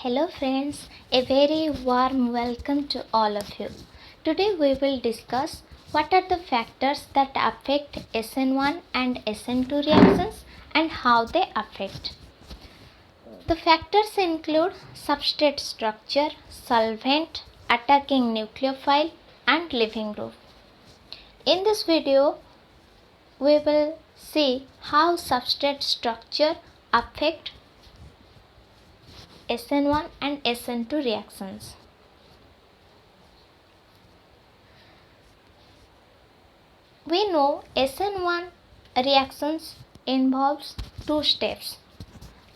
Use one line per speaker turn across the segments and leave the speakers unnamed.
Hello friends, a very warm welcome to all of you. Today we will discuss what are the factors that affect SN1 and SN2 reactions and how they affect. The factors include substrate structure, solvent, attacking nucleophile and leaving group. In this video, we will see how substrate structure affect SN1 and SN2 reactions. We know SN1 reactions involves two steps.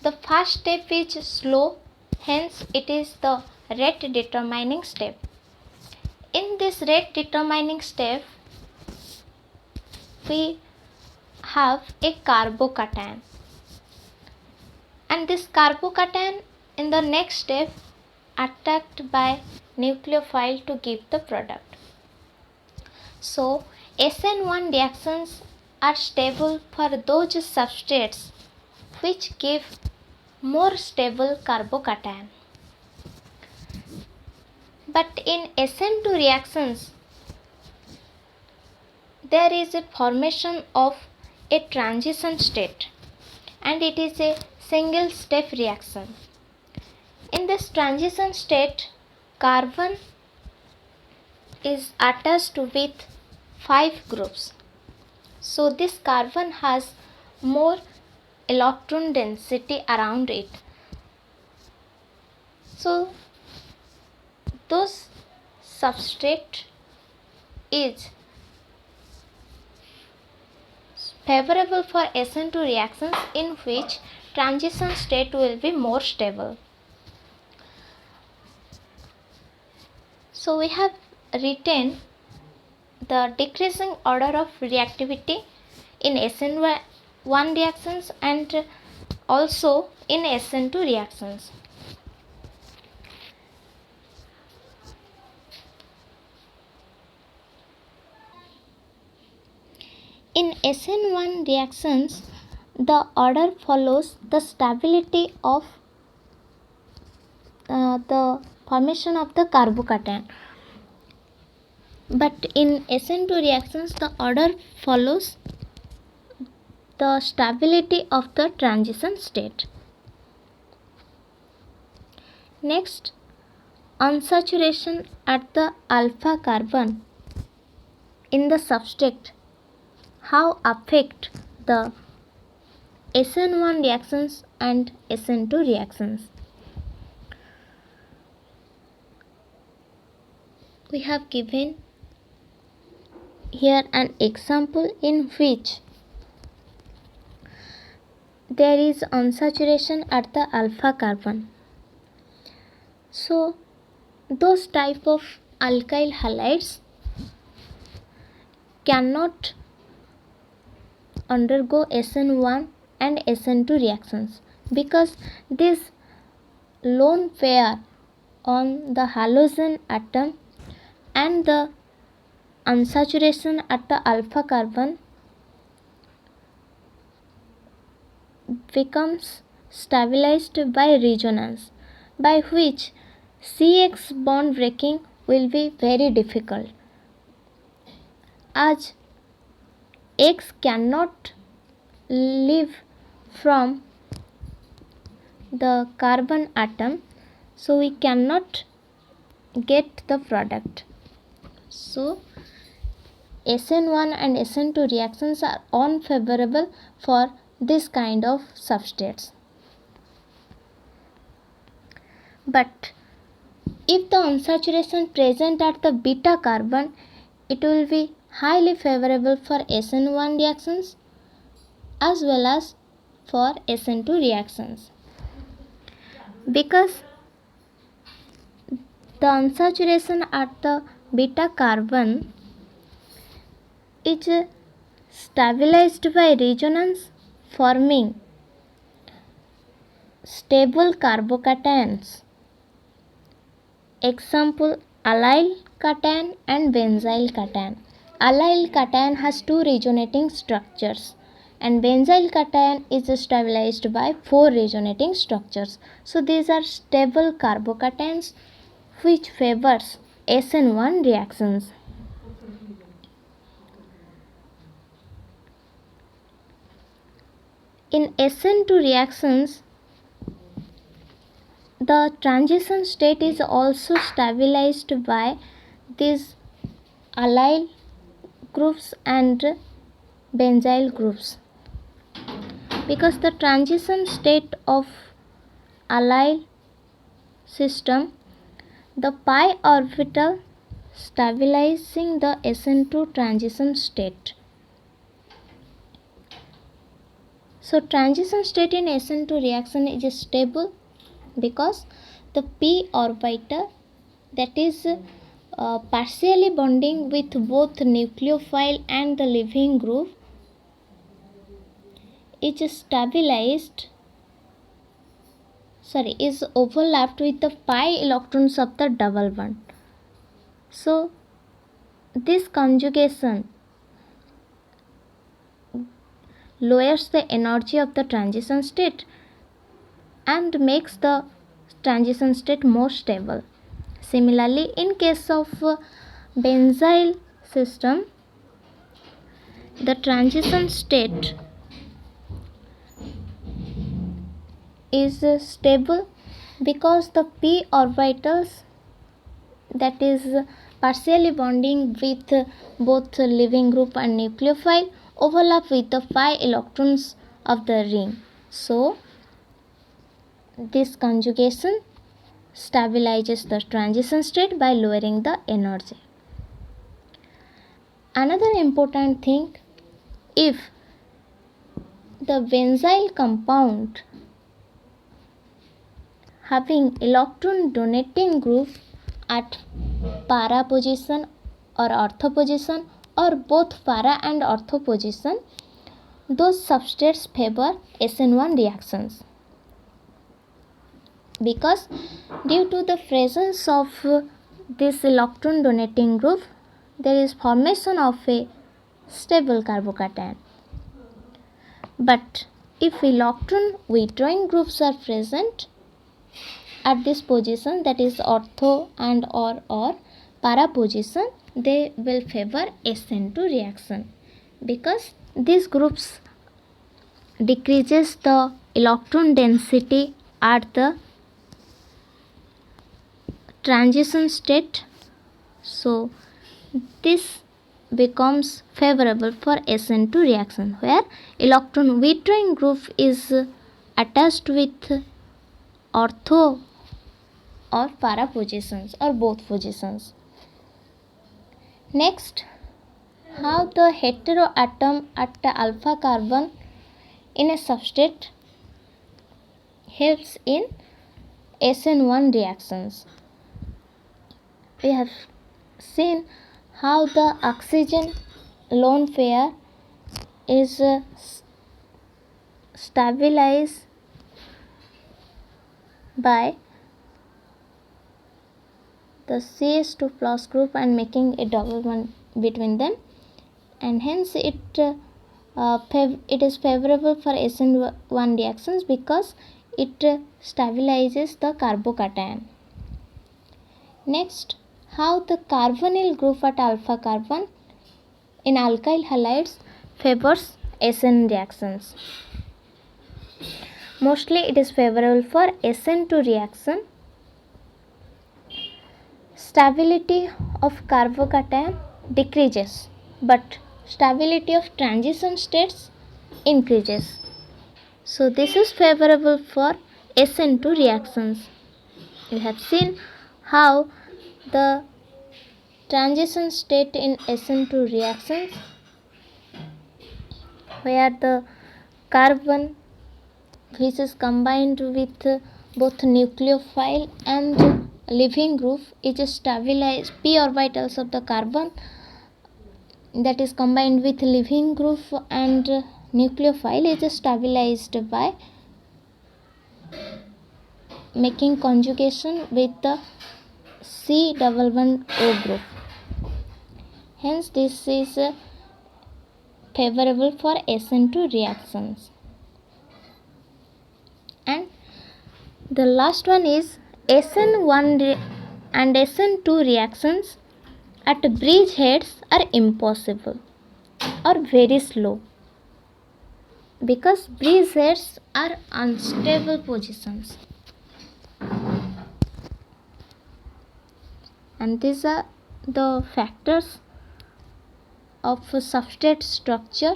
The first step is slow, hence it is the rate determining step. In this rate determining step, we have a carbocation, and this carbocation in the next step attacked by nucleophile to give the product. So SN1 reactions are stable for those substrates which give more stable carbocation. But in SN2 reactions, there is a formation of a transition state and it is a single step reaction. In this transition state, carbon is attached with 5 groups. So this carbon has more electron density around it. So those substrate is favorable for SN2 reactions in which transition state will be more stable. So we have written the decreasing order of reactivity in SN1 reactions and also in SN2 reactions. In SN1 reactions, the order follows the stability of the formation of the carbocation. But in SN2 reactions, the order follows the stability of the transition state. Next, unsaturation at the alpha carbon in the substrate. How affect the SN1 reactions and SN2 reactions? We have given here an example in which there is unsaturation at the alpha carbon. So those type of alkyl halides cannot undergo SN1 and SN2 reactions because this lone pair on the halogen atom and the unsaturation at the alpha carbon becomes stabilized by resonance, by which CX bond breaking will be very difficult, as X cannot leave from the carbon atom, so we cannot get the product. So SN1 and SN2 reactions are unfavorable for this kind of substrates. But if the unsaturation present at the beta carbon, it will be highly favorable for SN1 reactions as well as for SN2 reactions, because the unsaturation at the beta carbon is stabilized by resonance, forming stable carbocations. Example, allyl cation and benzyl cation. Allyl cation has two resonating structures and benzyl cation is stabilized by 4 resonating structures. So these are stable carbocations which favors SN1 reactions. In SN2 reactions, the transition state is also stabilized by these allyl groups and benzyl groups, because the transition state of allyl system, the pi orbital stabilizing the SN2 transition state. So transition state in SN2 reaction is stable because the p orbital, that is partially bonding with both nucleophile and the leaving group, is overlapped with the pi electrons of the double bond. So this conjugation lowers the energy of the transition state and makes the transition state more stable. Similarly, in case of benzyl system, the transition state is stable because the p orbitals, that is partially bonding with both leaving group and nucleophile, overlap with the pi electrons of the ring. So this conjugation stabilizes the transition state by lowering the energy. Another important thing, if the benzyl compound having electron donating group at para position or ortho position, or both para and ortho position, those substrates favor SN1 reactions, because due to the presence of this electron donating group, there is formation of a stable carbocation. But if electron withdrawing groups are present at this position, that is ortho and or para position, they will favor SN2 reaction, because these groups decreases the electron density at the transition state. So this becomes favorable for SN2 reaction, where electron withdrawing group is attached with ortho or para positions or both positions. Next, how the heteroatom at the alpha carbon in a substrate helps in SN1 reactions. We have seen how the oxygen lone pair is stabilized by the CH2 plus group and making a double bond between them, and hence it is favorable for SN1 reactions because it stabilizes the carbocation. Next, how the carbonyl group at alpha carbon in alkyl halides favors SN reactions. Mostly it is favorable for SN2 reaction. Stability of carbocation decreases, but stability of transition states increases. So this is favorable for SN2 reactions. You have seen how the transition state in SN2 reactions, where the carbon which is combined with both nucleophile and leaving group is stabilized, p orbitals of the carbon that is combined with leaving group and nucleophile is stabilized by making conjugation with the C double bond O group. Hence this is favorable for SN2 reactions. And the last one is SN1 and SN2 reactions at bridge heads are impossible or very slow, because bridge heads are unstable positions, and these are the factors of substrate structure,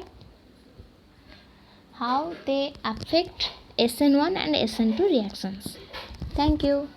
how they affect SN1 and SN2 reactions. Thank you.